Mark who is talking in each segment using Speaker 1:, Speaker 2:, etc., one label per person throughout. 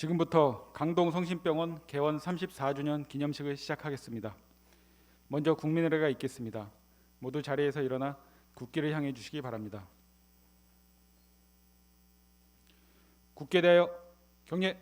Speaker 1: 지금부터 강동성심병원 개원 34주년 기념식을 시작하겠습니다. 먼저 국민의례가 있겠습니다. 모두 자리에서 일어나 국기를 향해 주시기 바랍니다. 국기에 대하여 경례.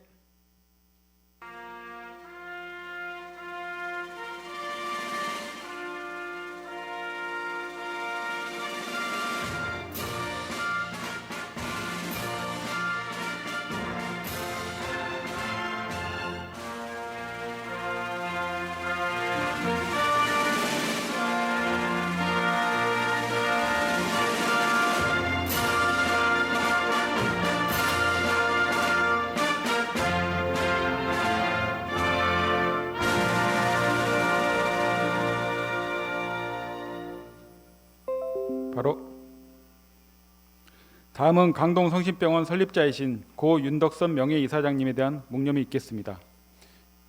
Speaker 1: 바로 다음은 강동성심병원 설립자이신 고 윤덕선 명예이사장님에 대한 묵념이 있겠습니다.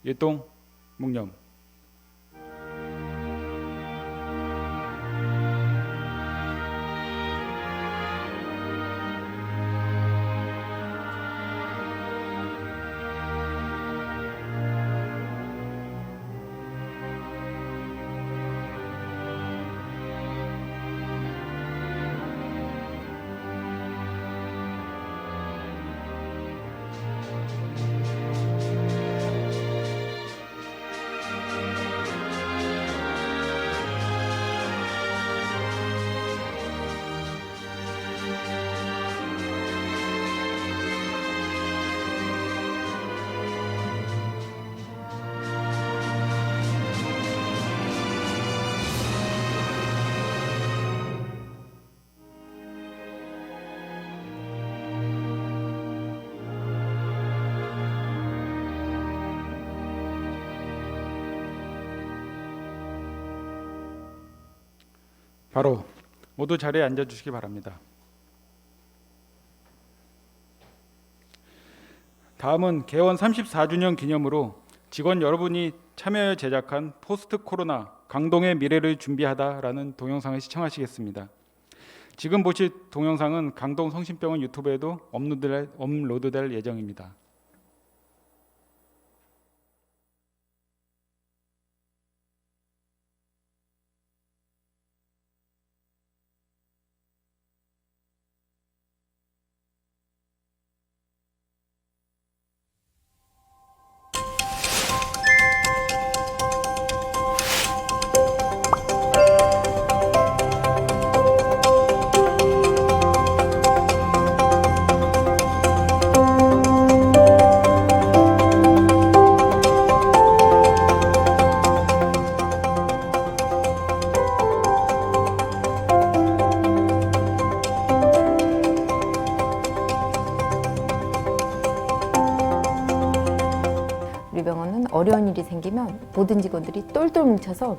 Speaker 1: 일동 묵념. 바로 모두 자리에 앉아주시기 바랍니다. 다음은 개원 34주년 기념으로 직원 여러분이 참여해 제작한 포스트 코로나 강동의 미래를 준비하다라는 동영상을 시청하시겠습니다. 지금 보실 동영상은 강동성심병원 유튜브에도 업로드될 예정입니다.
Speaker 2: 우리 병원은 어려운 일이 생기면 모든 직원들이 똘똘 뭉쳐서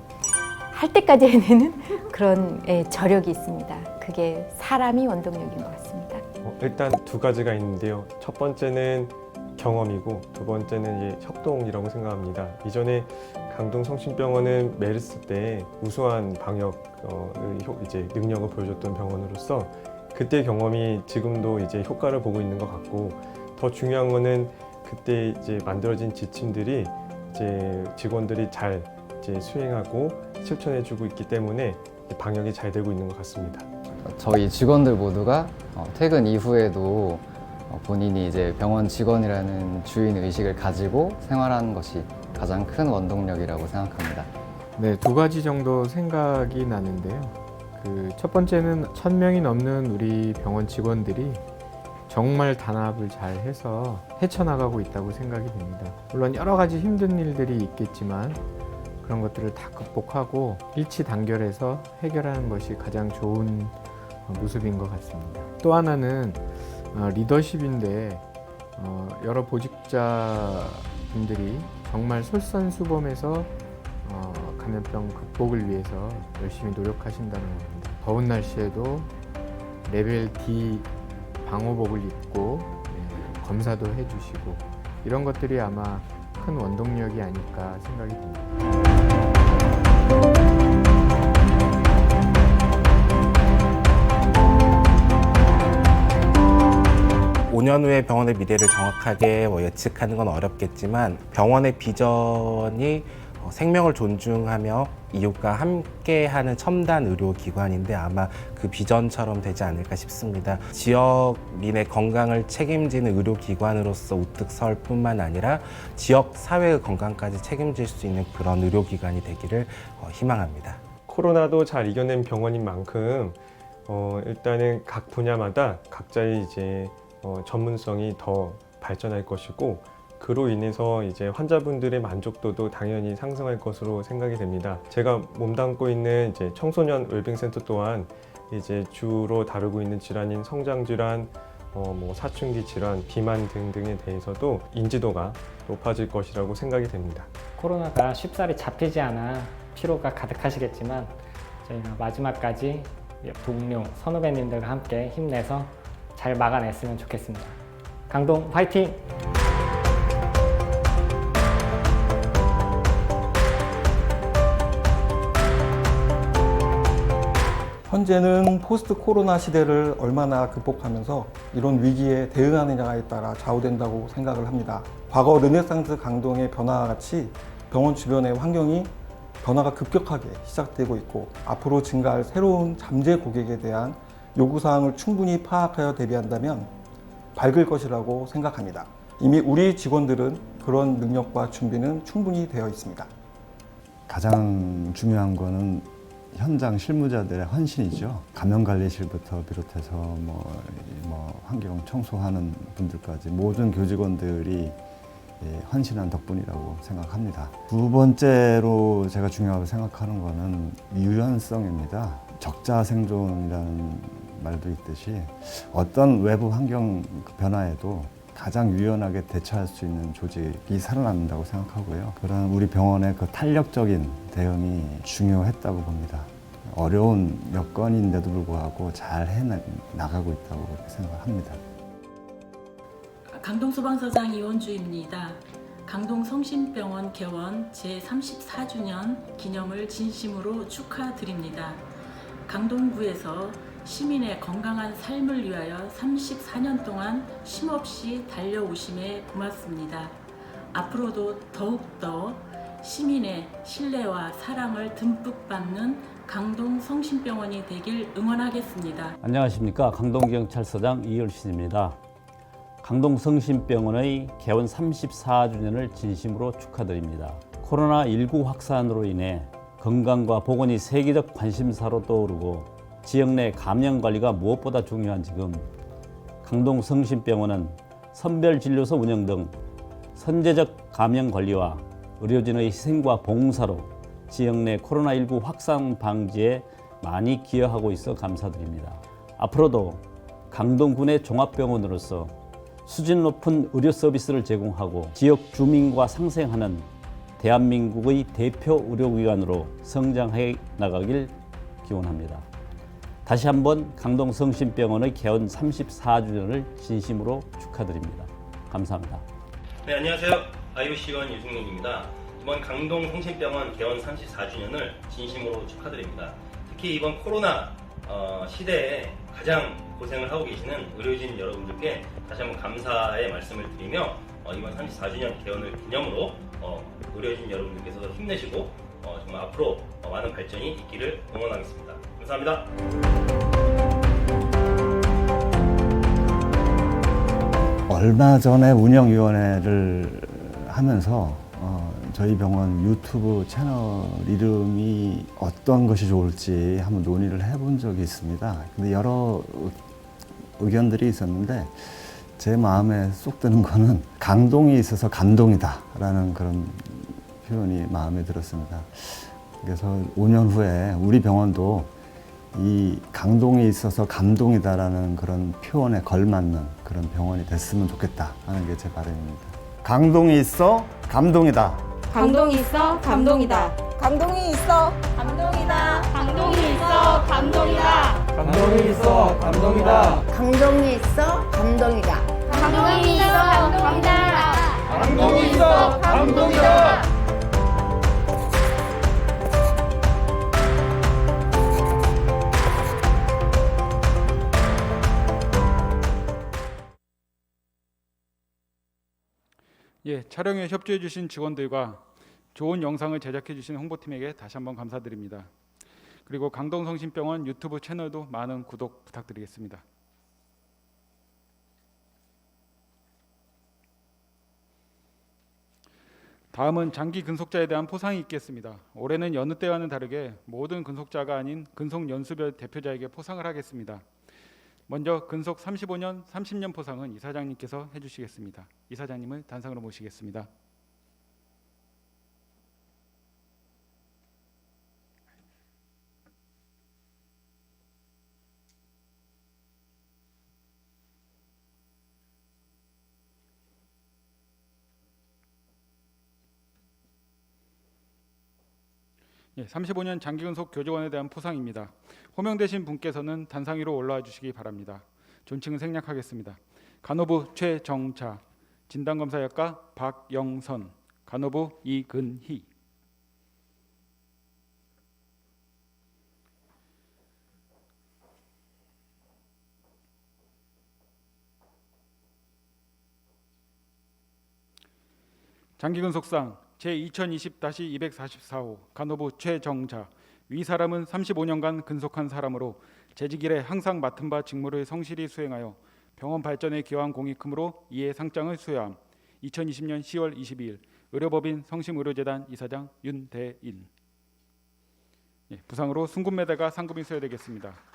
Speaker 2: 할 때까지 해내는 그런 저력이 있습니다. 그게 사람이 원동력인 것 같습니다.
Speaker 3: 일단 두 가지가 있는데요. 첫 번째는 경험이고 두 번째는 이제 협동이라고 생각합니다. 이전에 강동성심병원은 메르스 때 우수한 방역 이제 능력을 보여줬던 병원으로서 그때 경험이 지금도 이제 효과를 보고 있는 것 같고, 더 중요한 거는 그때 이제 만들어진 지침들이 이제 직원들이 잘 이제 수행하고 실천해주고 있기 때문에 방역이 잘 되고 있는 것 같습니다.
Speaker 4: 저희 직원들 모두가 퇴근 이후에도 본인이 이제 병원 직원이라는 주인 의식을 가지고 생활하는 것이 가장 큰 원동력이라고 생각합니다.
Speaker 5: 네, 두 가지 정도 생각이 나는데요. 첫 번째는 1000명이 넘는 우리 병원 직원들이 정말 단합을 잘 해서 헤쳐나가고 있다고 생각이 됩니다. 물론 여러 가지 힘든 일들이 있겠지만 그런 것들을 다 극복하고 일치 단결해서 해결하는 것이 가장 좋은 모습인 것 같습니다. 또 하나는 리더십인데 여러 보직자분들이 정말 솔선수범해서 감염병 극복을 위해서 열심히 노력하신다는 겁니다. 더운 날씨에도 레벨 D 방호복을 입고 검사도 해주시고 이런 것들이 아마 큰 원동력이 아닐까 생각이 듭니다.
Speaker 6: 5년 후의 병원의 미래를 정확하게 예측하는 건 어렵겠지만 병원의 비전이 생명을 존중하며 이웃과 함께하는 첨단 의료기관인데 아마 그 비전처럼 되지 않을까 싶습니다. 지역민의 건강을 책임지는 의료기관으로서 우뚝 설 뿐만 아니라 지역 사회의 건강까지 책임질 수 있는 그런 의료기관이 되기를 희망합니다.
Speaker 3: 코로나도 잘 이겨낸 병원인 만큼 일단은 각 분야마다 각자의 이제 전문성이 더 발전할 것이고 그로 인해서 이제 환자분들의 만족도도 당연히 상승할 것으로 생각이 됩니다. 제가 몸담고 있는 이제 청소년 웰빙센터 또한 이제 주로 다루고 있는 질환인 성장 질환, 사춘기 질환, 비만 등등에 대해서도 인지도가 높아질 것이라고 생각이 됩니다.
Speaker 7: 코로나가 쉽사리 잡히지 않아 피로가 가득하시겠지만 저희가 마지막까지 동료, 선후배님들과 함께 힘내서 잘 막아냈으면 좋겠습니다. 강동 파이팅!
Speaker 8: 현재는 포스트 코로나 시대를 얼마나 극복하면서 이런 위기에 대응하느냐에 따라 좌우된다고 생각을 합니다. 과거 르네상스 강동의 변화와 같이 병원 주변의 환경이 변화가 급격하게 시작되고 있고 앞으로 증가할 새로운 잠재 고객에 대한 요구사항을 충분히 파악하여 대비한다면 밝을 것이라고 생각합니다. 이미 우리 직원들은 그런 능력과 준비는 충분히 되어 있습니다.
Speaker 9: 가장 중요한 거는 현장 실무자들의 헌신이죠. 감염관리실부터 비롯해서 환경 청소하는 분들까지 모든 교직원들이 헌신한 덕분이라고 생각합니다. 두 번째로 제가 중요하다고 생각하는 거는 유연성입니다. 적자 생존이라는 말도 있듯이 어떤 외부 환경 변화에도 가장 유연하게 대처할 수 있는 조직이 살아남는다고 생각하고요. 그런 우리 병원의 그 탄력적인 대응이 중요했다고 봅니다. 어려운 여건인데도 불구하고 잘 해나가고 있다고 그렇게 생각합니다.
Speaker 10: 강동소방서장 이원주입니다. 강동성심병원 개원 제34주년 기념을 진심으로 축하드립니다. 강동구에서 시민의 건강한 삶을 위하여 34년 동안 쉼없이 달려오심에 고맙습니다. 앞으로도 더욱더 시민의 신뢰와 사랑을 듬뿍 받는 강동성심병원이 되길 응원하겠습니다.
Speaker 11: 안녕하십니까. 강동경찰서장 이열신입니다. 강동성심병원의 개원 34주년을 진심으로 축하드립니다. 코로나19 확산으로 인해 건강과 보건이 세계적 관심사로 떠오르고 지역 내 감염 관리가 무엇보다 중요한 지금 강동성심병원은 선별진료소 운영 등 선제적 감염 관리와 의료진의 희생과 봉사로 지역 내 코로나19 확산 방지에 많이 기여하고 있어 감사드립니다. 앞으로도 강동군의 종합병원으로서 수준 높은 의료 서비스를 제공하고 지역 주민과 상생하는 대한민국의 대표 의료기관으로 성장해 나가길 기원합니다. 다시 한번 강동성심병원의 개원 34주년을 진심으로 축하드립니다. 감사합니다.
Speaker 12: 네, 안녕하세요. IOC원 유승민입니다. 이번 강동성심병원 개원 34주년을 진심으로 축하드립니다. 특히 이번 코로나 시대에 가장 고생을 하고 계시는 의료진 여러분들께 다시 한번 감사의 말씀을 드리며 이번 34주년 개원을 기념으로 의료진 여러분들께서도 힘내시고 정말 앞으로 많은 발전이 있기를 응원하겠습니다. 감사합니다.
Speaker 9: 얼마 전에 운영위원회를 하면서 저희 병원 유튜브 채널 이름이 어떤 것이 좋을지 한번 논의를 해본 적이 있습니다. 근데 여러 의견들이 있었는데 제 마음에 쏙 드는 거는 강동이 있어서 감동이다 라는 그런 표현이 마음에 들었습니다. 그래서 5년 후에 우리 병원도 이 강동이 있어서 감동이다라는 그런 표현에 걸맞는 그런 병원이 됐으면 좋겠다 하는 게 제 바람입니다. 강동이 있어 감동이다.
Speaker 13: 강동이 있어 감동이다.
Speaker 14: 강동이 있어
Speaker 13: 감동이다. 강동이 있어 감동이다.
Speaker 5: 감동이 있어 감동이다.
Speaker 14: 강동이 있어 감동이다.
Speaker 13: 강동이 있어 감동이다.
Speaker 5: 강동이 있어 감동이다.
Speaker 1: 예, 촬영에 협조해 주신 직원들과 좋은 영상을 제작해 주신 홍보팀에게 다시 한번 감사드립니다. 그리고 강동성심병원 유튜브 채널도 많은 구독 부탁드리겠습니다. 다음은 장기 근속자에 대한 포상이 있겠습니다. 올해는 여느 때와는 다르게 모든 근속자가 아닌 근속 연수별 대표자에게 포상을 하겠습니다. 먼저 근속 35년, 30년 포상은 이사장님께서 해주시겠습니다. 이사장님을 단상으로 모시겠습니다. 예, 35년 장기근속 교직원에 대한 포상입니다. 호명되신 분께서는 단상 위로 올라와 주시기 바랍니다. 존칭은 생략하겠습니다. 간호부 최정자, 진단검사역과 박영선, 간호부 이근희. 장기근속상 제2020-244호 간호부 최정자, 위 사람은 35년간 근속한 사람으로 재직 이래 항상 맡은 바 직무를 성실히 수행하여 병원 발전에 기여한 공이 크므로 이에 상장을 수여함. 2020년 10월 22일 의료법인 성심의료재단 이사장 윤대인. 예, 부상으로 순금메달과 상금이 수여되겠습니다.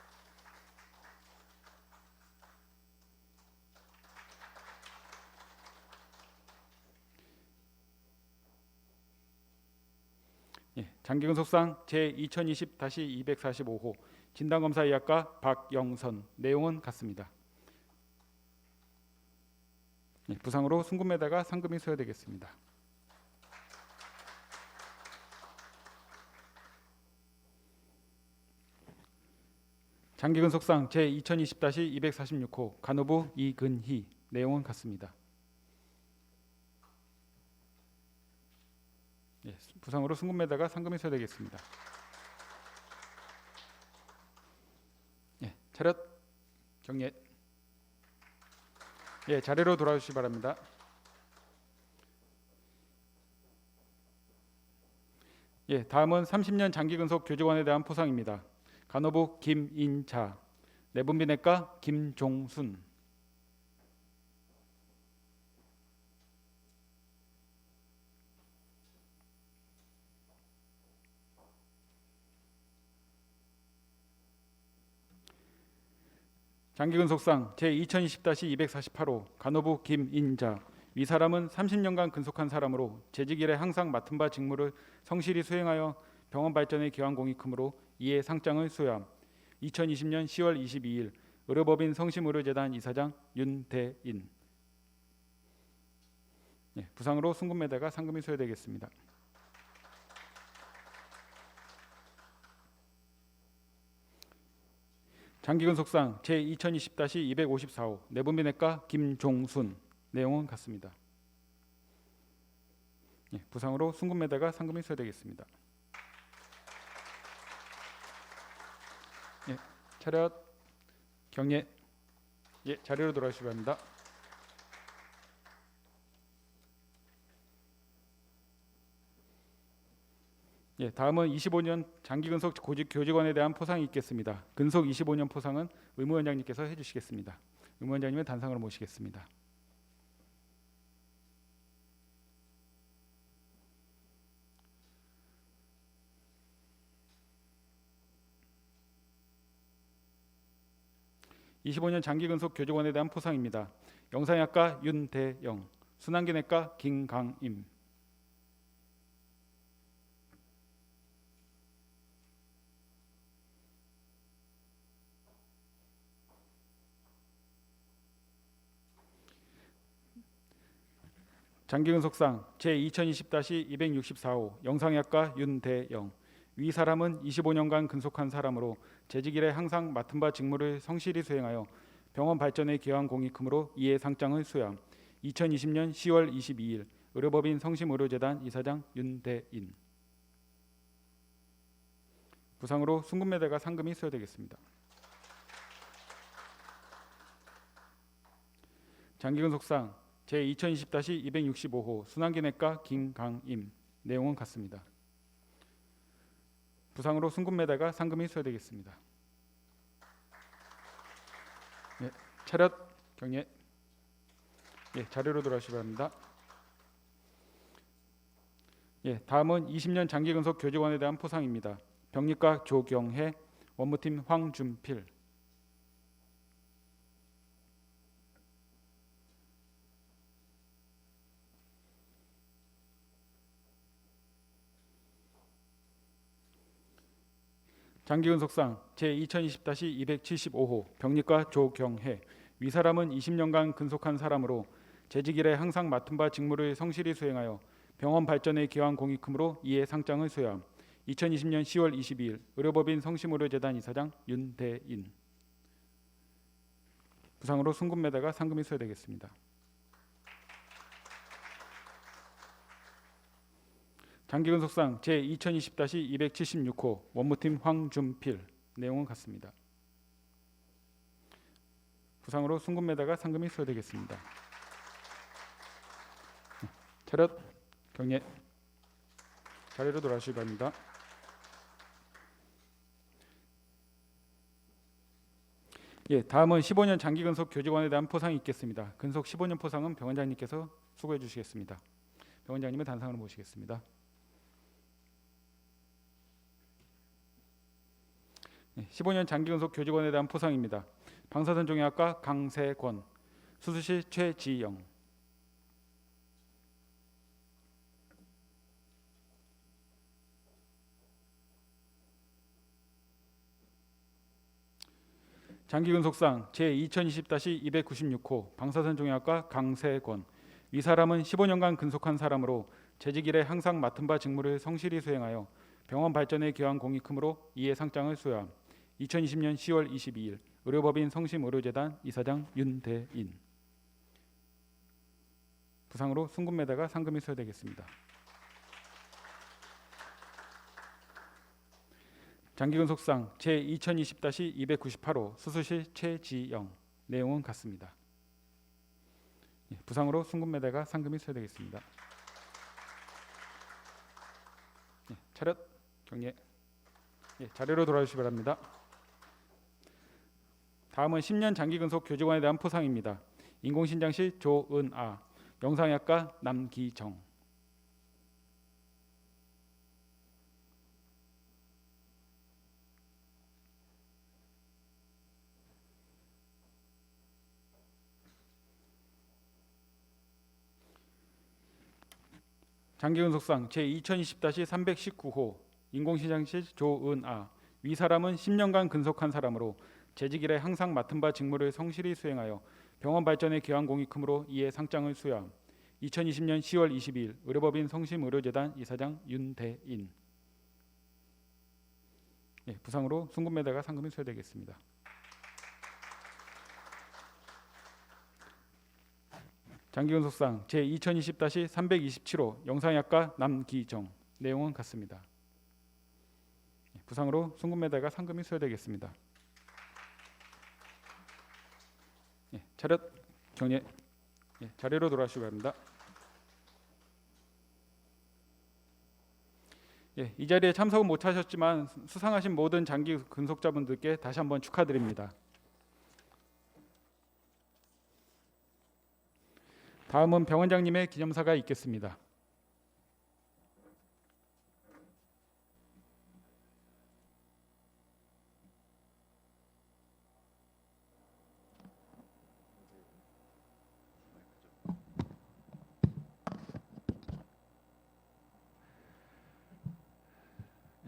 Speaker 1: 예, 장기근속상 제2020-245호 진단검사의학과 박영선, 내용은 같습니다. 예, 부상으로 순금메달과 상금이 수여되겠습니다. 장기근속상 제2020-246호 간호부 이근희, 내용은 같습니다. 예, 부상으로 순금메달과 상금이 수여되겠습니다. 예, 차렷 경례. 예, 자리로 돌아주시기 바랍니다. 예, 다음은 30년 장기근속 교직원에 대한 포상입니다. 간호부 김인자, 내분비내과 김종순. 장기근속상 제2020-248호 간호부 김인자, 위 사람은 30년간 근속한 사람으로 재직 이래 항상 맡은 바 직무를 성실히 수행하여 병원 발전에 기여한 공이 크므로 이에 상장을 수여함. 2020년 10월 22일 의료법인 성심의료재단 이사장 윤대인. 예, 부상으로 순금메달과 상금이 수여되겠습니다. 장기근속상 제2020-254호 내분비내과 김종순, 내용은 같습니다. 예, 부상으로 순금메달과 상금이 수여되겠습니다. 예, 차렷 경례. 예, 자리로 돌아오시기 바랍니다. 예, 다음은 25년 장기근속 교직원에 대한 포상이 있겠습니다. 근속 25년 포상은 의무원장님께서 해주시겠습니다. 의무원장님은 단상으로 모시겠습니다. (25년) 장기근속 교직원에 대한 포상입니다. 영상의학과 윤대영, 순환기내과 김강임. 장기근속상 제2020-264호 영상의학과 윤대영, 위 사람은 25년간 근속한 사람으로 재직 이래 항상 맡은 바 직무를 성실히 수행하여 병원 발전에 기여한 공이 크므로 이에 상장을 수여함. 2020년 10월 22일 의료법인 성심의료재단 이사장 윤대인. 부상으로 순금메달과 상금이 수여되겠습니다. 장기근속상 제2020-265호 순환기내과 김강임. 내용은 같습니다. 부상으로 순금메달과 상금이 수여되겠습니다. 예, 차렷 경례. 예, 자리로 돌아오시기 바랍니다. 예, 다음은 20년 장기근속 교직원에 대한 포상입니다. 병리과 조경혜, 원무팀 황준필. 장기근속상 제2020-275호 병리과 조경혜. 위사람은 20년간 근속한 사람으로 재직 이래 항상 맡은 바 직무를 성실히 수행하여 병원 발전에 기여한 공이 크므로 이에 상장을 수여함. 2020년 10월 22일 의료법인 성심의료재단 이사장 윤대인. 부상으로 순금메달과 상금이 수여되겠습니다. 장기근속상 제2020-276호 원무팀 황준필. 내용은 같습니다. 부상으로 순금메달과 상금이 수여되겠습니다. 차렷 경례. 자리로 돌아오시기 바랍니다. 예, 다음은 15년 장기근속 교직원에 대한 포상이 있겠습니다. 근속 15년 포상은 병원장님께서 수고해 주시겠습니다. 병원장님을 단상으로 모시겠습니다. 15년 장기근속 교직원에 대한 포상입니다. 방사선종양학과 강세권, 수술실 최지영. 장기근속상 제2020-296호 방사선종양학과 강세권. 이 사람은 15년간 근속한 사람으로 재직 이래 항상 맡은 바 직무를 성실히 수행하여 병원 발전에 기여한 공이 크므로 이에 상장을 수여함. 2020년 10월 22일 의료법인 성심의료재단 이사장 윤대인. 부상으로 순금메달과 상금이 수여되겠습니다. 장기근속상 제2020-298호 수술실 최지영. 내용은 같습니다. 예, 부상으로 순금메달과 상금이 수여되겠습니다. 예, 차렷 경례. 예, 자리로 돌아주시기 바랍니다. 다음은 10년 장기근속 교직원에 대한 포상입니다. 인공신장실 조은아, 영상의학과 남기정. 장기근속상 제2020-319호 인공신장실 조은아. 위 사람은 10년간 근속한 사람으로 재직 이래 항상 맡은 바 직무를 성실히 수행하여 병원 발전에 기여한 공이 크므로 이에 상장을 수여함. 2020년 10월 22일 의료법인 성심의료재단 이사장 윤대인. 예, 부상으로 순금메달과 상금이 수여되겠습니다. 장기근속상 제2020-327호 영상의학과 남기정. 내용은 같습니다. 예, 부상으로 순금메달과 상금이 수여되겠습니다. 예, 차렷 경례. 예, 자리로 돌아오시기 바랍니다. 예, 이 자리에 참석은 못하셨지만 수상하신 모든 장기 근속자분들께 다시 한번 축하드립니다. 다음은 병원장님의 기념사가 있겠습니다.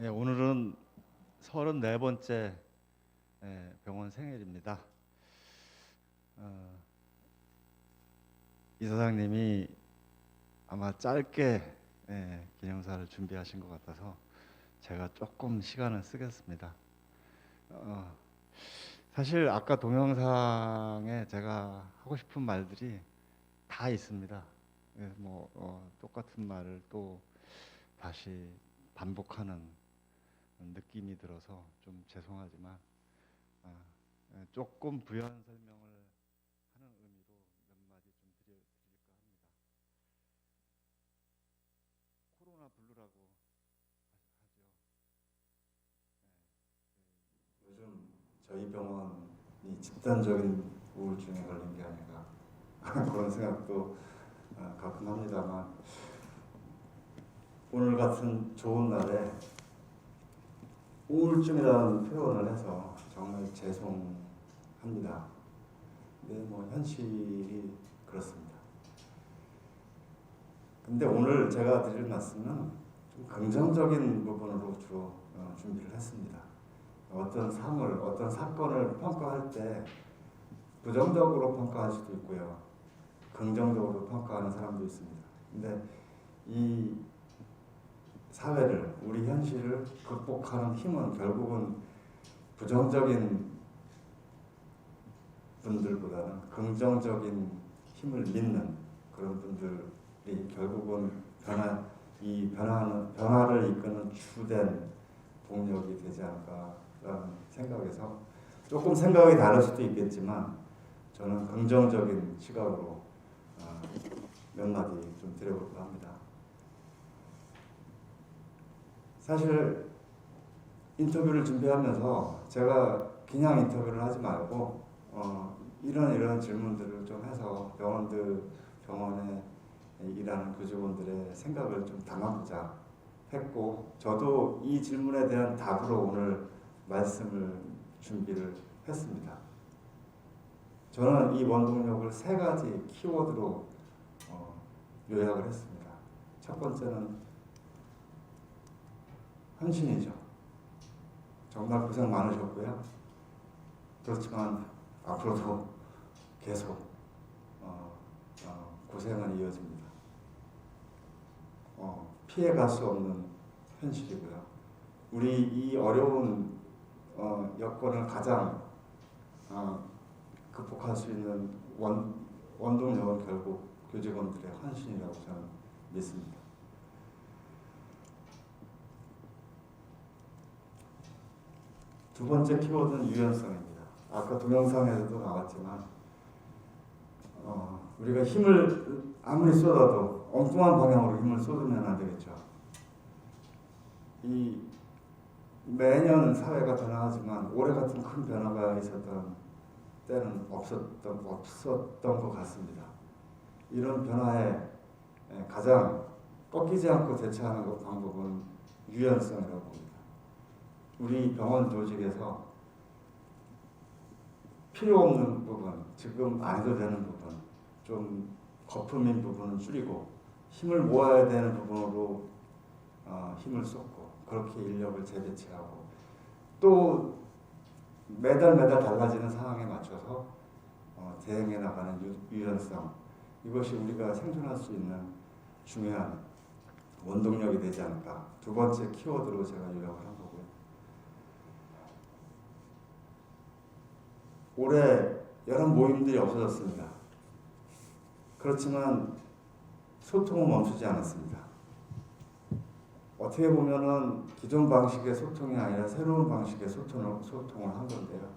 Speaker 9: 예, 오늘은 34번째 병원 생일입니다. 이사장님이 아마 짧게 기념사를 준비하신 것 같아서 제가 조금 시간을 쓰겠습니다. 사실 아까 동영상에 제가 하고 싶은 말들이 다 있습니다. 똑같은 말을 또 다시 반복하는 느낌이 들어서 좀 죄송하지만 조금 부연 설명을 하는 의미로 몇 마디 좀 드릴까 합니다. 저희 병원이 집단적인 우울증에 걸린 게 아닌가 그런 생각도 가끔 합니다만 오늘 같은 좋은 날에 우울증이라는 표현을 해서 정말 죄송합니다. 근데 뭐 현실이 그렇습니다. 근데 오늘 제가 드릴 말씀은 좀 긍정적인 부분으로 주로 준비를 했습니다. 어떤 상을, 어떤 사건을 평가할 때 부정적으로 평가할 수도 있고요. 긍정적으로 평가하는 사람도 있습니다. 근데 이 사회를, 우리 현실을 극복하는 힘은 결국은 부정적인 분들보다는 긍정적인 힘을 믿는 그런 분들이 결국은 변화를 이끄는 주된 동력이 되지 않을까라는 생각에서 조금 생각이 다를 수도 있겠지만 저는 긍정적인 시각으로 몇 마디 좀 드려볼까 합니다. 사실 인터뷰를 준비하면서 제가 그냥 인터뷰를 하지 말고 이런 질문들을 좀 해서 병원에 일하는 교직원들의 생각을 좀 담아보자 했고 저도 이 질문에 대한 답으로 오늘 말씀을 준비를 했습니다. 저는 이 원동력을 3가지 키워드로 요약을 했습니다. 첫 번째는 헌신이죠. 정말 고생 많으셨고요. 그렇지만 앞으로도 계속 고생은 이어집니다. 피해갈 수 없는 현실이고요. 우리 이 어려운 여건을 가장 극복할 수 있는 원동력은 결국 교직원들의 헌신이라고 저는 믿습니다. 두 번째 키워드는 유연성입니다. 아까 동영상에서도 나왔지만 우리가 힘을 아무리 쏟아도 엉뚱한 방향으로 힘을 쏟으면 안 되겠죠. 이 매년 사회가 변화하지만 올해 같은 큰 변화가 있었던 때는 없었던 것 같습니다. 이런 변화에 가장 꺾이지 않고 대처하는 방법은 유연성이라고 봅니다. 우리 병원 조직에서 필요 없는 부분, 지금 안 해도 되는 부분, 좀 거품인 부분은 줄이고 힘을 모아야 되는 부분으로 힘을 쏟고 그렇게 인력을 재배치하고 또 매달 달라지는 상황에 맞춰서 대응해 나가는 유연성, 이것이 우리가 생존할 수 있는 중요한 원동력이 되지 않을까. 두 번째 키워드로 제가 요약을 한 거고요. 올해 여러 모임들이 없어졌습니다. 그렇지만 소통은 멈추지 않았습니다. 어떻게 보면은 기존 방식의 소통이 아니라 새로운 방식의 소통을 한 건데요.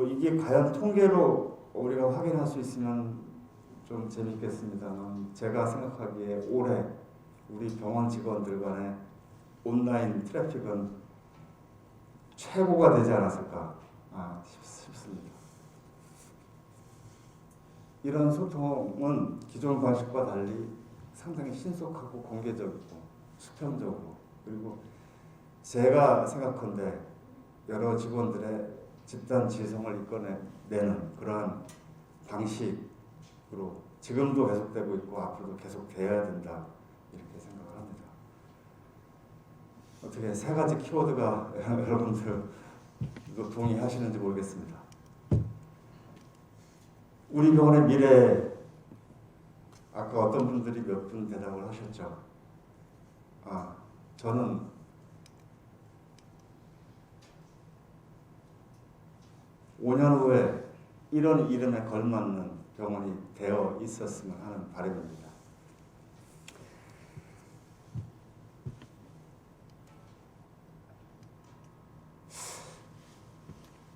Speaker 9: 이게 과연 통계로 우리가 확인할 수 있으면 좀 재밌겠습니다만 제가 생각하기에 올해 우리 병원 직원들 간의 온라인 트래픽은 최고가 되지 않았을까 싶습니다. 이런 소통은 기존 방식과 달리 상당히 신속하고 공개적이고 수평적으로, 그리고 제가 생각컨대 여러 직원들의 집단 지성을 이끌어내는 그러한 방식으로 지금도 계속되고 있고 앞으로도 계속 돼야 된다, 이렇게 생각을 합니다. 어떻게 3가지 키워드가 여러분들도 동의하시는지 모르겠습니다. 우리 병원의 미래, 아까 어떤 분들이 몇 분 대답을 하셨죠. 저는 (5년) 후에 이런 이름에 걸맞는 병원이 되어 있었으면 하는 바람입니다.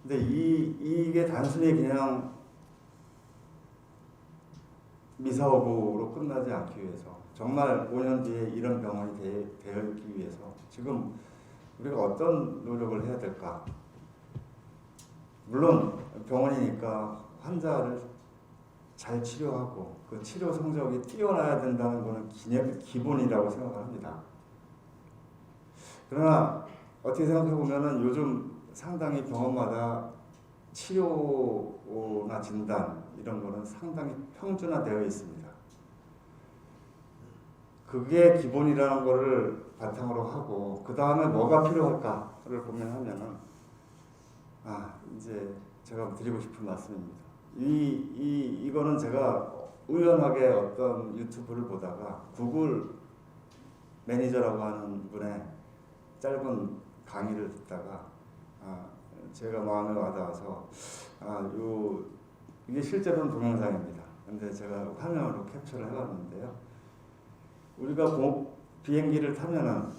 Speaker 9: 근데 이게 단순히 그냥 미사오구로 끝나지 않기 위해서, 정말 5년 뒤에 이런 병원이 되어 있기 위해서 지금 우리가 어떤 노력을 해야 될까? 물론 병원이니까 환자를 잘 치료하고 그 치료 성적이 뛰어나야 된다는 것은 기본이라고 생각합니다. 그러나 어떻게 생각해 보면은 요즘 상당히 병원마다 치료나 진단 이런 거는 상당히 평준화되어 있습니다. 그게 기본이라는 거를 바탕으로 하고 그 다음에 뭐가 필요할까를 고민하면은 이제 제가 드리고 싶은 말씀입니다. 이거는 제가 우연하게 어떤 유튜브를 보다가 구글 매니저라고 하는 분의 짧은 강의를 듣다가 제가 마음에 와닿아서 이게 실제로는 동영상입니다. 근데 제가 화면으로 캡처를 해봤는데요. 우리가 비행기를 타면은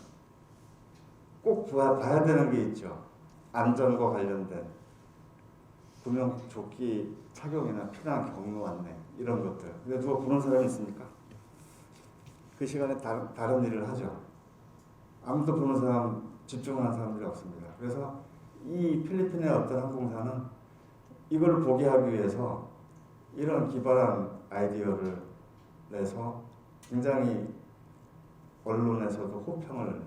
Speaker 9: 꼭 봐야 되는 게 있죠. 안전과 관련된 구명조끼 착용이나 피난 경로 안내 이런 것들. 근데 누가 보는 사람이 있습니까? 그 시간에 다른 일을 하죠. 아무도 보는 사람, 집중하는 사람들이 없습니다. 그래서 이 필리핀의 어떤 항공사는 이걸 보게 하기 위해서 이런 기발한 아이디어를 내서 굉장히 언론에서도 호평을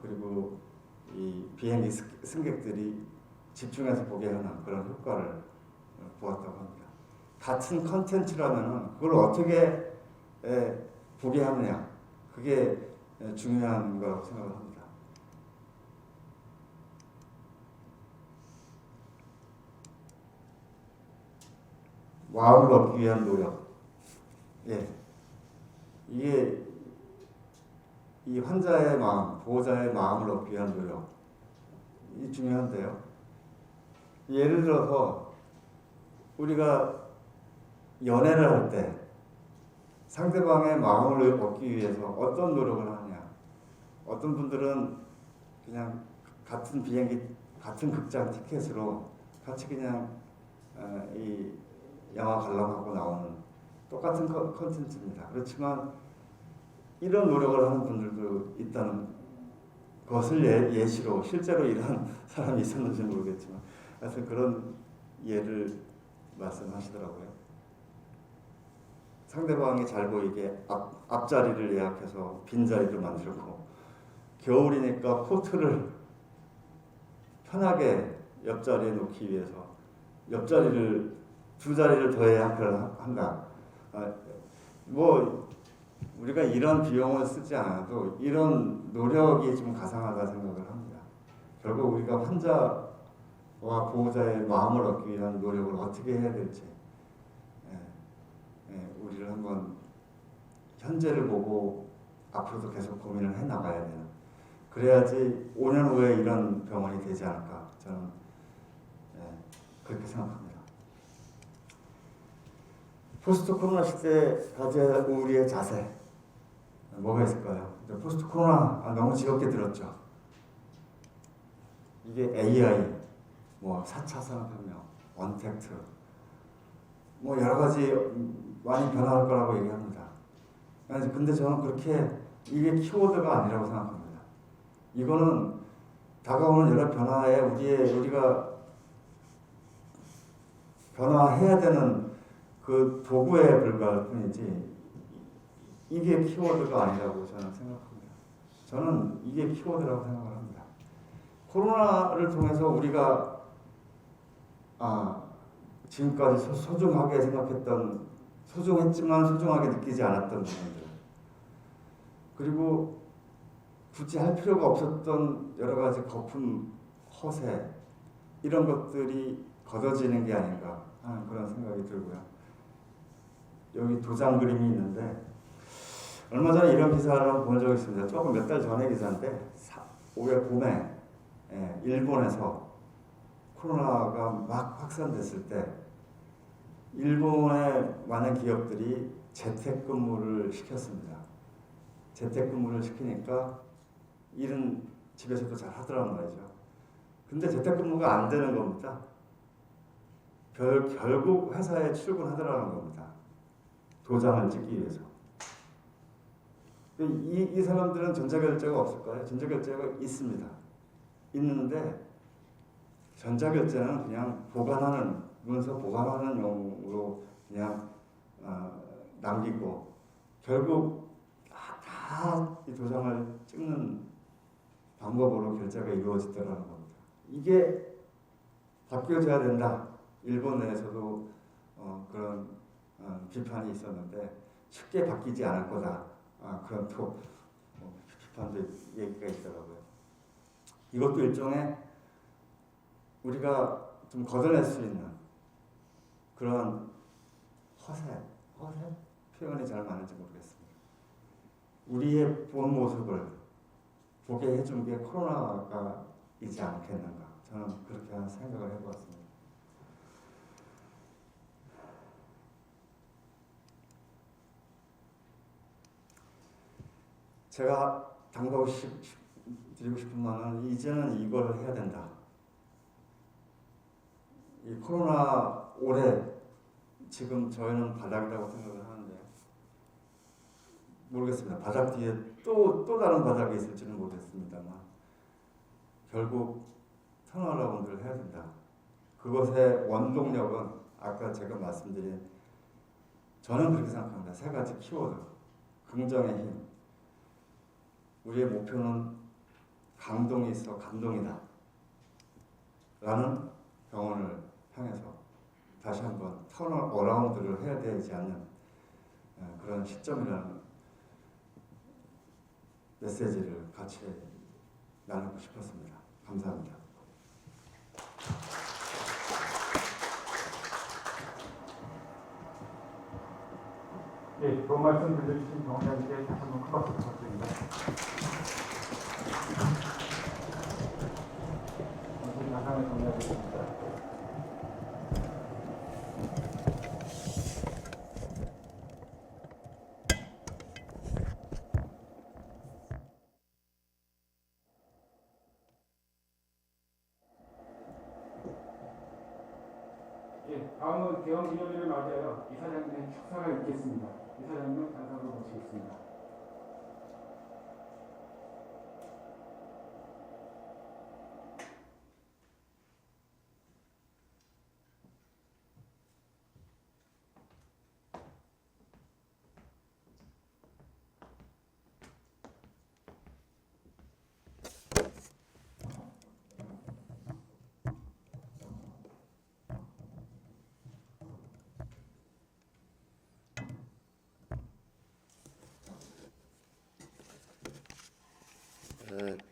Speaker 9: 그리고 이 비행기 승객들이 집중해서 보게 하는 그런 효과를 보았다고 합니다. 같은 컨텐츠라면 그걸 어떻게 보게 하느냐 그게 중요한 거라고 생각을 합니다. 마음을 얻기 위한 노력. 이게 이 환자의 마음, 보호자의 마음을 얻기 위한 노력. 이 중요한데요. 예를 들어서 우리가 연애를 할 때 상대방의 마음을 얻기 위해서 어떤 노력을 하느냐. 어떤 분들은 그냥 같은 비행기, 같은 극장 티켓으로 같이 그냥 이 영화 관람하고 나오는 똑같은 컨텐츠입니다. 그렇지만 이런 노력을 하는 분들도 있다는 것을 예시로 실제로 이런 사람이 있었는지 모르겠지만 하여튼 그런 예를 말씀하시더라고요. 상대방이 잘 보이게 앞자리를 예약해서 빈자리를 만들고 겨울이니까 코트를 편하게 옆자리에 놓기 위해서 옆자리를 두 자리를 더 예약을 한다. 뭐 우리가 이런 비용을 쓰지 않아도 이런 노력이 좀 가상하다 생각을 합니다. 결국 우리가 환자와 보호자의 마음을 얻기 위한 노력을 어떻게 해야 될지 우리를 한번 현재를 보고 앞으로도 계속 고민을 해 나가야 되는 그래야지 5년 후에 이런 병원이 되지 않을까 저는 그렇게 생각합니다. 포스트 코로나 시대에 가져야 할 우리의 자세 뭐가 있을까요? 포스트 코로나 너무 지겹게 들었죠. 이게 AI, 뭐 4차 산업혁명, 언택트, 뭐 여러 가지 많이 변화할 거라고 얘기합니다. 근데 저는 그렇게 이게 키워드가 아니라고 생각합니다. 이거는 다가오는 여러 변화에 우리가 변화해야 되는 그 도구에 불과할 뿐이지 이게 키워드가 아니라고 저는 생각합니다. 저는 이게 키워드라고 생각을 합니다. 코로나를 통해서 우리가 지금까지 소중하게 생각했던 소중했지만 소중하게 느끼지 않았던 부분들 그리고 굳이 할 필요가 없었던 여러 가지 거품, 허세 이런 것들이 걷어지는 게 아닌가 하는 그런 생각이 들고요. 여기 도장 그림이 있는데 얼마 전에 이런 기사를 본 적이 있습니다. 조금 몇 달 전의 기사인데 올해 봄에 일본에서 코로나가 막 확산됐을 때 일본의 많은 기업들이 재택근무를 시켰습니다. 재택근무를 시키니까 일은 집에서도 잘 하더란 말이죠. 근데 재택근무가 안 되는 겁니다. 결국 회사에 출근하더라는 겁니다. 도장을 찍기 위해서. 이 사람들은 전자결제가 없을까요? 전자결제가 있습니다. 있는데 전자결제는 그냥 보관하는 문서 보관하는 용으로 그냥 남기고 결국 다 이 도장을 찍는 방법으로 결제가 이루어지더라는 겁니다. 이게 바뀌어져야 된다. 일본 내에서도 그런 비판이 있었는데 쉽게 바뀌지 않을 거다. 그런 또 비판도 얘기가 있더라고요. 이것도 일종의 우리가 좀 걷어낼 수 있는 그런 허세 표현이 잘 맞는지 모르겠습니다. 우리의 본 모습을 보게 해준 게 코로나가 이지 않겠는가. 저는 그렇게 한 생각을 해보았습니다. 제가 당부하고 드리고 싶은 말은 이제는 이걸 해야 된다. 이 코로나 올해 지금 저희는 바닥이라고 생각을 하는데요. 모르겠습니다. 바닥 뒤에 또 다른 바닥이 있을지는 모르겠습니다만 결국 턴어라운드를 해야 된다. 그것의 원동력은 아까 제가 말씀드린 저는 그렇게 생각합니다. 세 가지 키워드. 긍정의 힘. 우리의 목표는 감동이 있어 감동이다. 라는 병원을 향해서 다시 한번 턴어라운드를 해야 되지 않는 그런 시점이라는 메시지를 같이 나누고 싶었습니다. 감사합니다.
Speaker 1: 예, 좋은 말씀 들려주신 병원장님께 다시 한번 큰 박수 부탁드립니다. 나상을 정리하겠습니다. 예, 다음은 개원기념일을 맞이하여 이사장님의 축사가 있겠습니다. 이사장님은 단상으로 모시겠습니다.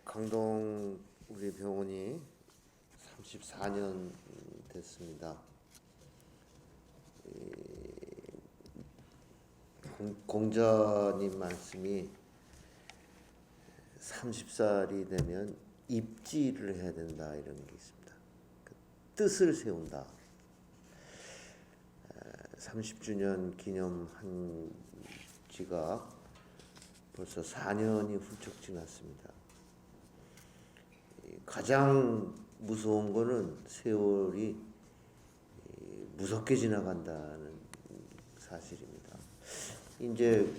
Speaker 15: 강동 우리 병원이 34년 됐습니다. 공자님 말씀이 30살이 되면 입지를 해야 된다 이런 게 있습니다. 그 뜻을 세운다. 30주년 기념한 지가 벌써 4년이 훌쩍 지났습니다. 가장 무서운 거는 세월이 무섭게 지나간다는 사실입니다. 이제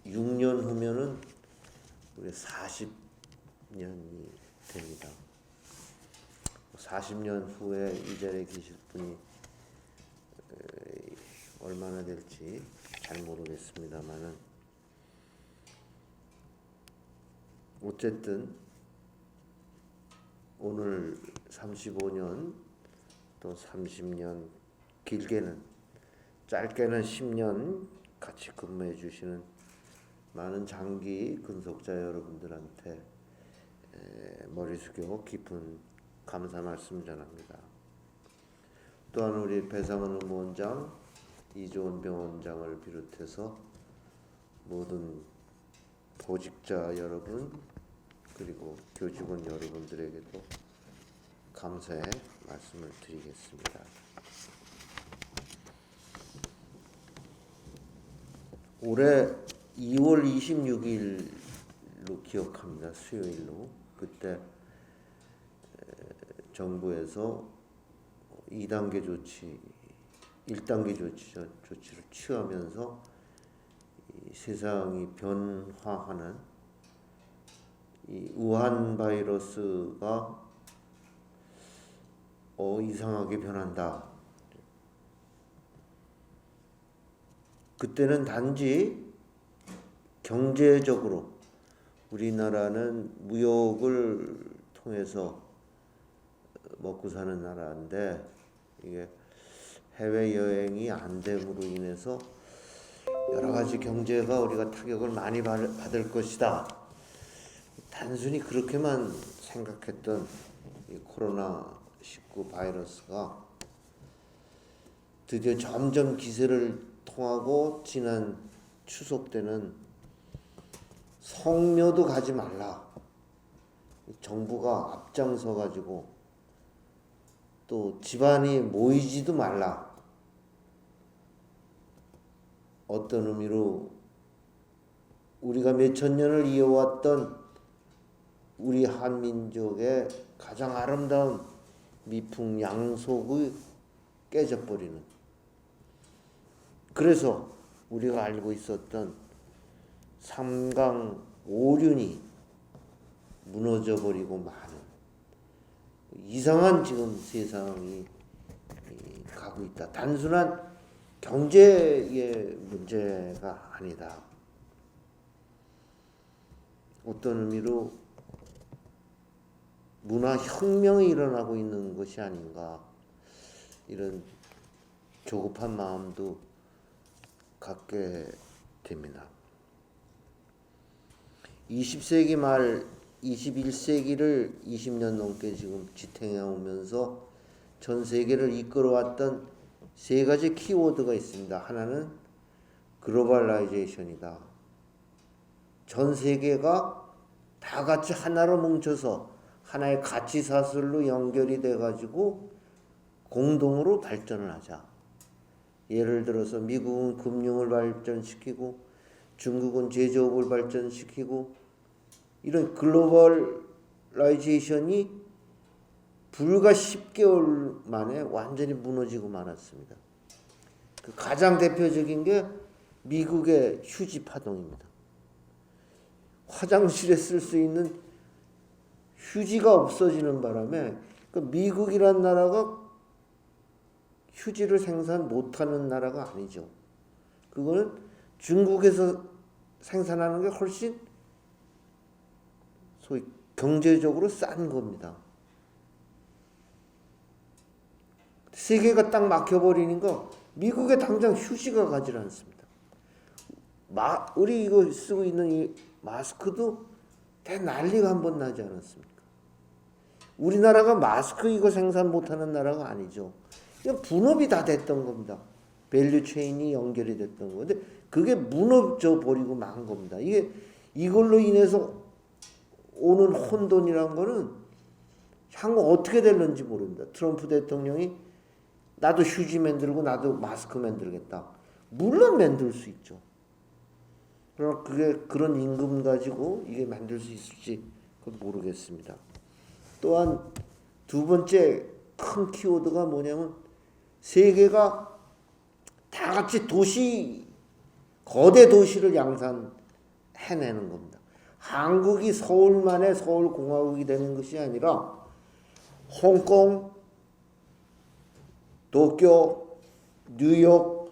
Speaker 15: 6년 후면은 우리 40년이 됩니다. 40년 후에 이 자리에 계실 분이 얼마나 될지 잘 모르겠습니다만은 어쨌든 오늘 35년 또 30년 길게는 짧게는 10년 같이 근무해 주시는 많은 장기 근속자 여러분들한테 머리 숙여 깊은 감사 말씀 전합니다. 또한 우리 배상원 의무원장, 이조원 병원장을 비롯해서 모든 보직자 여러분 그리고 교직원 여러분들에게도 감사의 말씀을 드리겠습니다. 올해 2월 26일로 기억합니다. 수요일로. 그때 정부에서 2단계 조치, 1단계 조치를 취하면서 이 세상이 변화하는 이 우한 바이러스가 이상하게 변한다. 그때는 단지 경제적으로 우리나라는 무역을 통해서 먹고 사는 나라인데 이게 해외여행이 안 됨으로 인해서 여러 가지 경제가 우리가 타격을 많이 받을 것이다. 단순히 그렇게만 생각했던 이 코로나19 바이러스가 드디어 점점 기세를 통하고 지난 추석 때는 성묘도 가지 말라. 정부가 앞장서 가지고 또 집안이 모이지도 말라. 어떤 의미로 우리가 몇천 년을 이어왔던 우리 한민족의 가장 아름다운 미풍양속이 깨져버리는, 그래서 우리가 알고 있었던 삼강 오륜이 무너져버리고 마는 이상한 지금 세상이 가고 있다. 단순한 경제의 문제가 아니다. 어떤 의미로 문화혁명이 일어나고 있는 것이 아닌가, 이런 조급한 마음도 갖게 됩니다. 20세기 말 21세기를 20년 넘게 지금 지탱해 오면서 전 세계를 이끌어왔던 세 가지 키워드가 있습니다. 하나는 글로벌라이제이션이다. 전 세계가 다 같이 하나로 뭉쳐서 하나의 가치 사슬로 연결이 돼 가지고 공동으로 발전을 하자. 예를 들어서 미국은 금융을 발전시키고 중국은 제조업을 발전시키고, 이런 글로벌라이제이션이 불과 10개월 만에 완전히 무너지고 말았습니다. 그 가장 대표적인 게 미국의 휴지 파동입니다. 화장실에 쓸 수 있는 휴지가 없어지는 바람에 그 미국이란 나라가 휴지를 생산 못하는 나라가 아니죠. 그거는 중국에서 생산하는 게 훨씬 소위 경제적으로 싼 겁니다. 세계가 딱 막혀버리니까 미국에 당장 휴지가 가지 않습니다. 우리 이거 쓰고 있는 이 마스크도 대난리가 한번 나지 않았습니까? 우리나라가 마스크 이거 생산 못하는 나라가 아니죠. 이거 분업이 다 됐던 겁니다. 밸류 체인이 연결이 됐던 건데 그게 무너져 버리고 만 겁니다. 이걸로 인해서 오는 혼돈이란 거는 향후 어떻게 될는지 모릅니다. 트럼프 대통령이 나도 휴지 만들고 나도 마스크 만들겠다. 물론 만들 수 있죠. 그러나 그런 임금 가지고 이게 만들 수 있을지 그건 모르겠습니다. 또한 두 번째 큰 키워드가 뭐냐면 세계가 다 같이 거대 도시를 양산해내는 겁니다. 한국이 서울만의 서울공화국이 되는 것이 아니라 홍콩, 도쿄, 뉴욕,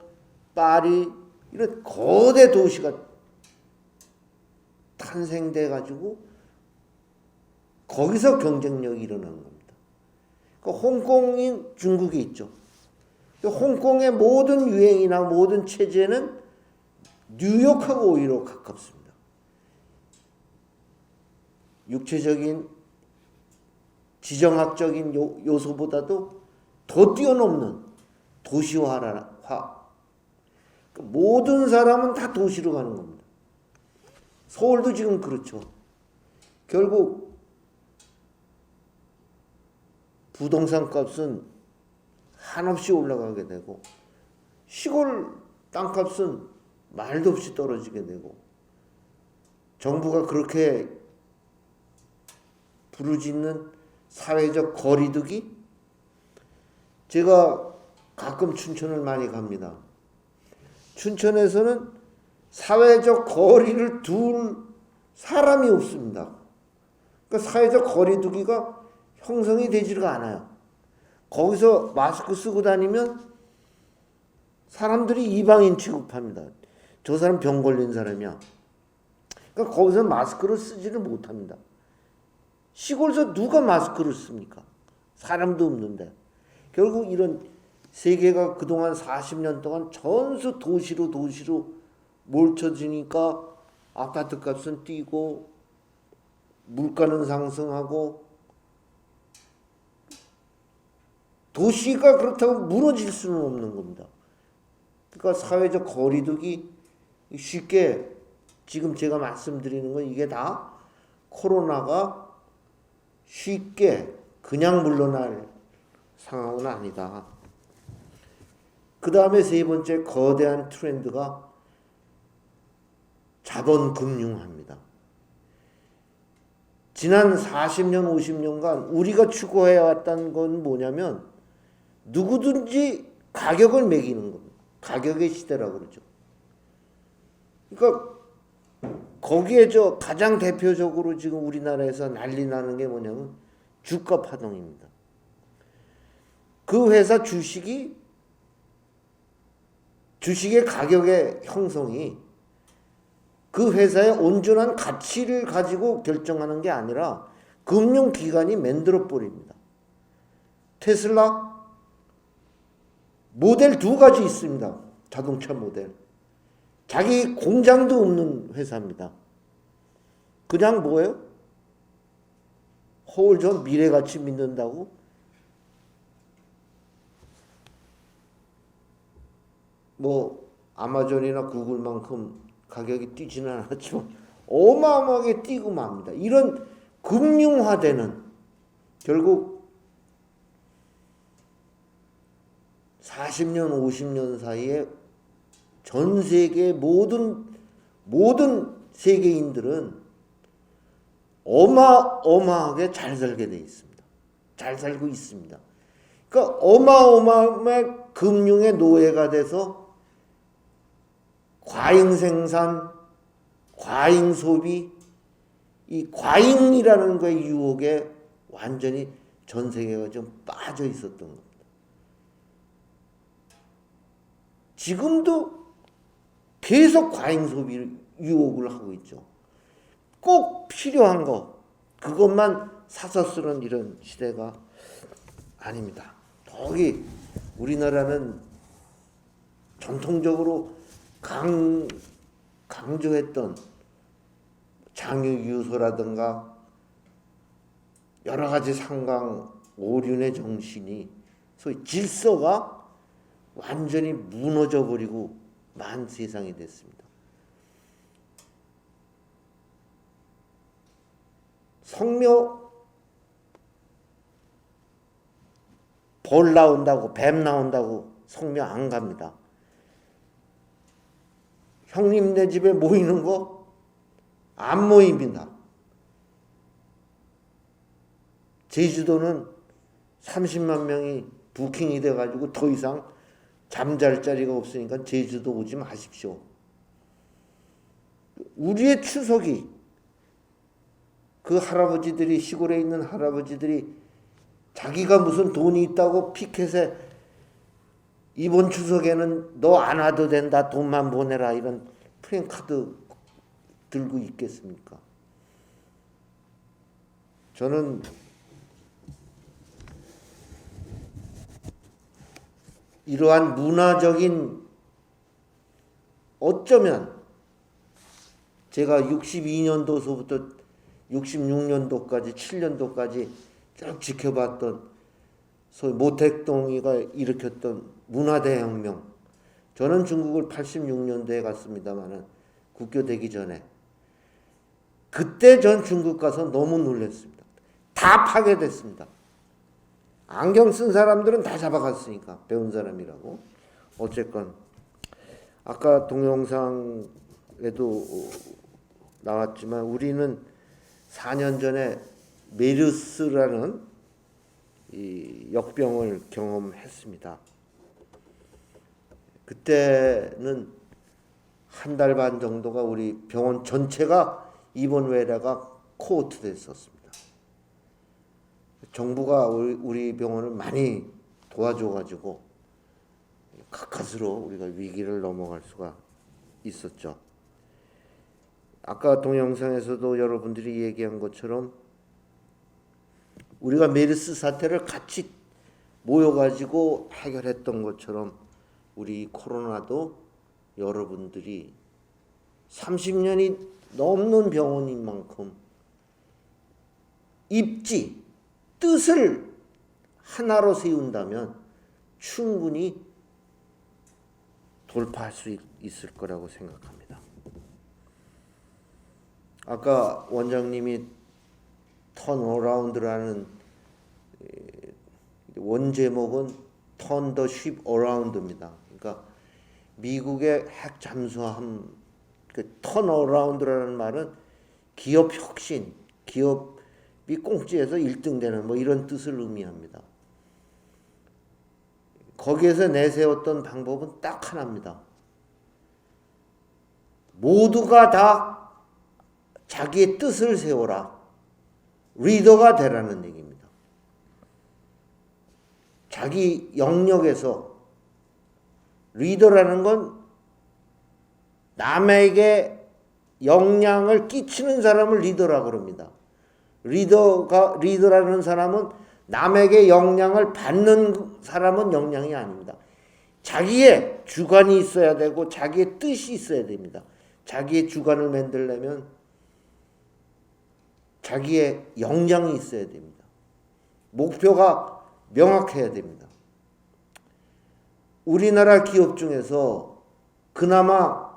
Speaker 15: 파리 이런 거대 도시가 탄생돼 가지고 거기서 경쟁력이 일어나는 겁니다. 홍콩인 중국에 있죠. 홍콩의 모든 유행이나 모든 체제는 뉴욕하고 오히려 가깝습니다. 육체적인 지정학적인 요소보다도 더 뛰어넘는 도시화. 모든 사람은 다 도시로 가는 겁니다. 서울도 지금 그렇죠. 결국 부동산 값은 한없이 올라가게 되고 시골 땅값은 말도 없이 떨어지게 되고 정부가 그렇게 부르짖는 사회적 거리두기, 제가 가끔 춘천을 많이 갑니다. 춘천에서는 사회적 거리를 둘 사람이 없습니다. 그러니까 사회적 거리두기가 형성이 되지가 않아요. 거기서 마스크 쓰고 다니면 사람들이 이방인 취급합니다. 저 사람 병 걸린 사람이야. 그러니까 거기서 마스크를 쓰지를 못합니다. 시골에서 누가 마스크를 씁니까? 사람도 없는데. 결국 이런 세계가 그동안 40년 동안 전수 도시로 몰쳐지니까 아파트 값은 뛰고 물가는 상승하고 도시가 그렇다고 무너질 수는 없는 겁니다. 그러니까 사회적 거리두기 쉽게 지금 제가 말씀드리는 건 이게 다 코로나가 쉽게 그냥 물러날 상황은 아니다. 그 다음에 세 번째 거대한 트렌드가 자본금융화입니다. 지난 40년, 50년간 우리가 추구해왔던 건 뭐냐면 누구든지 가격을 매기는 겁니다. 가격의 시대라고 그러죠. 그러니까 거기에 가장 대표적으로 지금 우리나라에서 난리 나는 게 뭐냐면 주가 파동입니다. 그 회사 주식의 가격의 형성이 그 회사의 온전한 가치를 가지고 결정하는 게 아니라 금융기관이 만들어 버립니다. 테슬라 모델 2가지 있습니다. 자동차 모델. 자기 공장도 없는 회사입니다. 그냥 뭐예요? 허울 저 미래가치 믿는다고? 뭐 아마존이나 구글만큼 가격이 뛰지는 않았지만 어마어마하게 뛰고 맙니다. 이런 금융화되는 결국 40년, 50년 사이에 전 세계 모든 세계인들은 어마어마하게 잘 살게 돼 있습니다. 잘 살고 있습니다. 그러니까 어마어마한 금융의 노예가 돼서 과잉 생산, 과잉 소비, 이 과잉이라는 거의 유혹에 완전히 전 세계가 좀 빠져 있었던 겁니다. 지금도 계속 과잉 소비 유혹을 하고 있죠. 꼭 필요한 거 그것만 사서 쓰는 이런 시대가 아닙니다. 더욱이 우리나라는 전통적으로 강조했던 장유유소라든가 여러 가지 상강 오륜의 정신이 소위 질서가 완전히 무너져 버리고 만 세상이 됐습니다. 성묘 벌 나온다고 뱀 나온다고 성묘 안 갑니다. 형님네 집에 모이는 거 안 모입니다. 제주도는 30만 명이 부킹이 돼가지고 더 이상 잠잘 자리가 없으니까 제주도 오지 마십시오. 우리의 추석이 그 할아버지들이 시골에 있는 할아버지들이 자기가 무슨 돈이 있다고 피켓에 이번 추석에는 너 안 와도 된다 돈만 보내라 이런 프랭카드 들고 있겠습니까? 저는 이러한 문화적인 어쩌면 제가 62년도서부터 66년도까지 7년도까지 쭉 지켜봤던 소위 모택동이가 일으켰던 문화대혁명. 저는 중국을 86년도에 갔습니다마는 국교되기 전에 그때 전 중국 가서 너무 놀랐습니다. 다 파괴됐습니다. 안경 쓴 사람들은 다 잡아갔으니까 배운 사람이라고. 어쨌건 아까 동영상에도 나왔지만 우리는 4년 전에 메르스라는 이 역병을 경험했습니다. 그때는 한 달 반 정도가 우리 병원 전체가 입원 외래가 코호트 됐었습니다. 정부가 우리 병원을 많이 도와줘가지고 가까스로 우리가 위기를 넘어갈 수가 있었죠. 아까 동영상에서도 여러분들이 얘기한 것처럼 우리가 메르스 사태를 같이 모여가지고 해결했던 것처럼 우리 코로나도 여러분들이 30년이 넘는 병원인 만큼 입지, 뜻을 하나로 세운다면 충분히 돌파할 수 있을 거라고 생각합니다. 아까 원장님이 턴어라운드라는 원 제목은 Turn the Ship Around입니다. 그러니까 미국의 핵 잠수함, 그 턴어라운드라는 말은 기업 혁신, 기업이 꽁지에서 1등 되는 뭐 이런 뜻을 의미합니다. 거기에서 내세웠던 방법은 딱 하나입니다. 모두가 다 자기의 뜻을 세워라. 리더가 되라는 얘기입니다. 자기 영역에서 리더라는 건 남에게 영향을 끼치는 사람을 리더라고 합니다. 리더라는 사람은 남에게 영향을 받는 사람은 영향이 아닙니다. 자기의 주관이 있어야 되고 자기의 뜻이 있어야 됩니다. 자기의 주관을 만들려면 자기의 역량이 있어야 됩니다. 목표가 명확해야 됩니다. 우리나라 기업 중에서 그나마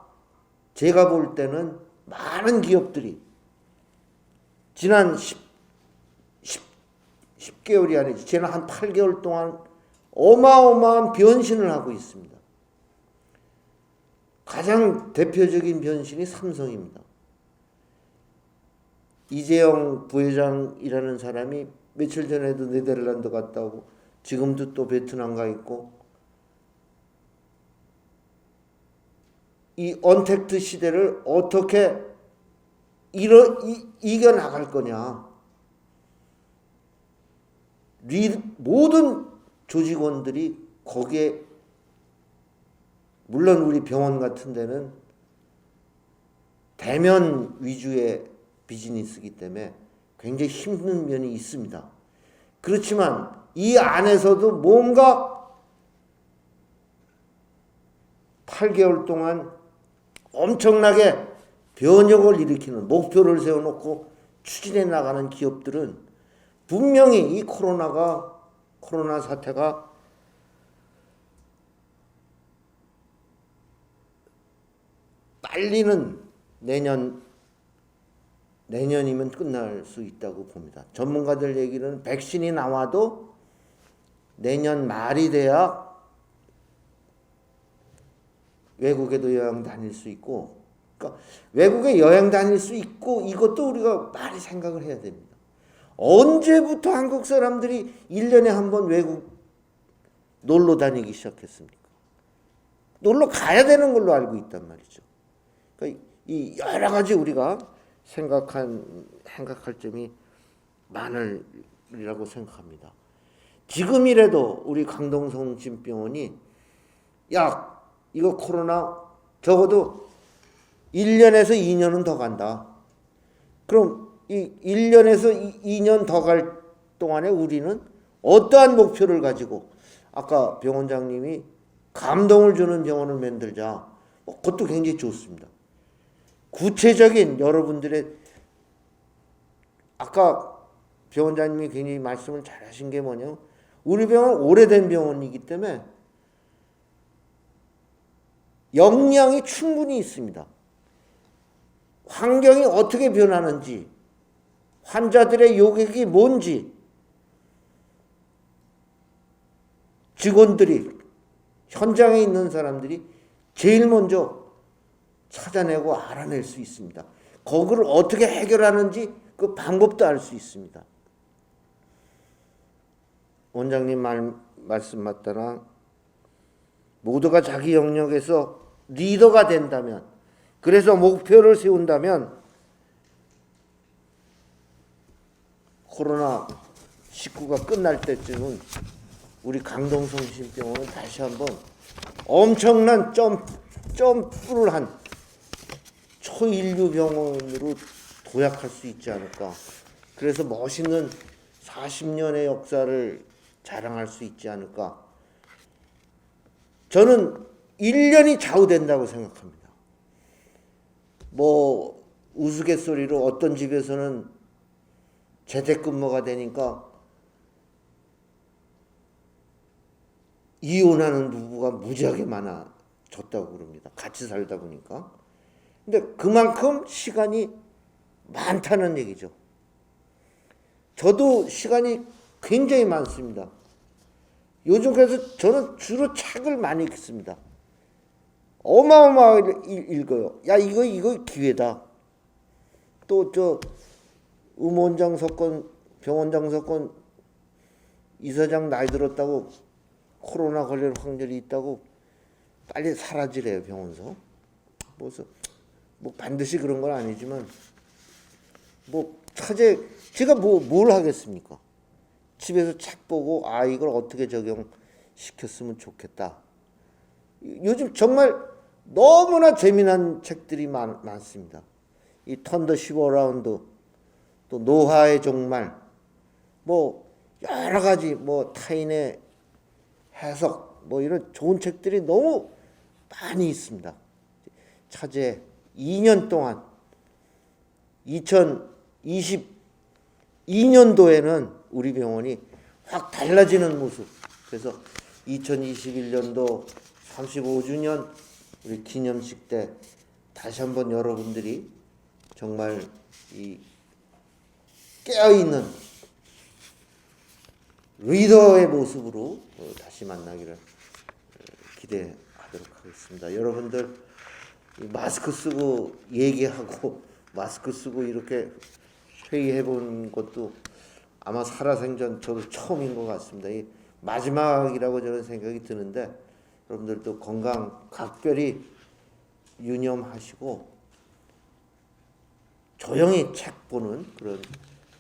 Speaker 15: 제가 볼 때는 많은 기업들이 지난 10개월이 아니지 지난 한 8개월 동안 어마어마한 변신을 하고 있습니다. 가장 대표적인 변신이 삼성입니다. 이재용 부회장이라는 사람이 며칠 전에도 네덜란드 갔다 오고 지금도 또 베트남 가 있고 이 언택트 시대를 어떻게 이겨나갈 거냐. 모든 조직원들이 거기에 물론 우리 병원 같은 데는 대면 위주의 비즈니스이기 때문에 굉장히 힘든 면이 있습니다. 그렇지만 이 안에서도 뭔가 8개월 동안 엄청나게 변혁을 일으키는 목표를 세워놓고 추진해 나가는 기업들은 분명히 이 코로나 사태가 빨리는 내년이면 끝날 수 있다고 봅니다. 전문가들 얘기는 백신이 나와도 내년 말이 돼야 외국에도 여행 다닐 수 있고, 그러니까 외국에 여행 다닐 수 있고 이것도 우리가 많이 생각을 해야 됩니다. 언제부터 한국 사람들이 1년에 한 번 외국 놀러 다니기 시작했습니까? 놀러 가야 되는 걸로 알고 있단 말이죠. 그러니까 이 여러 가지 우리가 생각할 점이 많으리라고 생각합니다. 지금이라도 우리 강동성심병원이 야 이거 코로나 적어도 1년에서 2년은 더 간다. 그럼 이 1년에서 2년 더 갈 동안에 우리는 어떠한 목표를 가지고 아까 병원장님이 감동을 주는 병원을 만들자. 그것도 굉장히 좋습니다. 구체적인 여러분들의 아까 병원장님이 굉장히 말씀을 잘 하신 게 뭐냐, 우리 병원은 오래된 병원이기 때문에 역량이 충분히 있습니다. 환경이 어떻게 변하는지, 환자들의 요격이 뭔지 직원들이, 현장에 있는 사람들이 제일 먼저 찾아내고 알아낼 수 있습니다. 거기를 어떻게 해결하는지 그 방법도 알 수 있습니다. 원장님 말씀 맞다나 모두가 자기 영역에서 리더가 된다면, 그래서 목표를 세운다면 코로나19가 끝날 때쯤은 우리 강동성심병원은 다시 한번 엄청난 점프를 한 초인류 병원으로 도약할 수 있지 않을까. 그래서 멋있는 40년의 역사를 자랑할 수 있지 않을까. 저는 1년이 좌우된다고 생각합니다. 뭐 우스갯소리로 어떤 집에서는 재택근무가 되니까 이혼하는 부부가 무지하게 많아졌다고 그럽니다. 같이 살다 보니까. 근데 그만큼 시간이 많다는 얘기죠. 저도 시간이 굉장히 많습니다. 요즘 그래서 저는 주로 책을 많이 읽습니다. 어마어마하게 읽어요. 야, 이거 기회다. 또 저 의무원장 사건, 병원장 사건, 이사장 나이 들었다고 코로나 걸릴 확률이 있다고 빨리 사라지래요, 병원서. 뭐 반드시 그런 건 아니지만 뭐 제가 뭘 하겠습니까? 집에서 책 보고 이걸 어떻게 적용시켰으면 좋겠다. 요즘 정말 너무나 재미난 책들이 많습니다. 이 턴더 15라운드, 또 노화의 종말, 뭐 여러 가지 뭐 타인의 해석, 뭐 이런 좋은 책들이 너무 많이 있습니다. 차제 2년 동안 2022년도에는 우리 병원이 확 달라지는 모습. 그래서 2021년도 35주년 우리 기념식 때 다시 한번 여러분들이 정말 이 깨어있는 리더의 모습으로 다시 만나기를 기대하도록 하겠습니다. 여러분들 마스크 쓰고 얘기하고 마스크 쓰고 이렇게 회의해 본 것도 아마 살아생전 저도 처음인 것 같습니다. 이 마지막이라고 저는 생각이 드는데 여러분들도 건강 각별히 유념하시고 조용히 책 보는 그런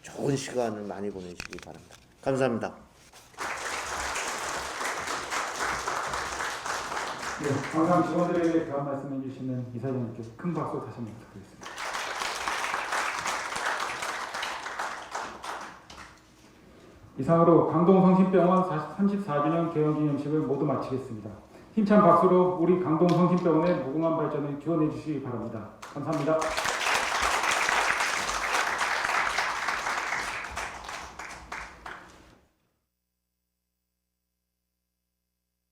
Speaker 15: 좋은 시간을 많이 보내시기 바랍니다. 감사합니다.
Speaker 1: 네, 항상 직원들에게 대한 말씀해 주시는 이사장님께 큰 박수 다시 한번 부탁드리겠습니다. 이상으로 강동성심병원 34주년 개원기념식을 모두 마치겠습니다. 힘찬 박수로 우리 강동성심병원의 무궁한 발전을 기원해 주시기 바랍니다. 감사합니다.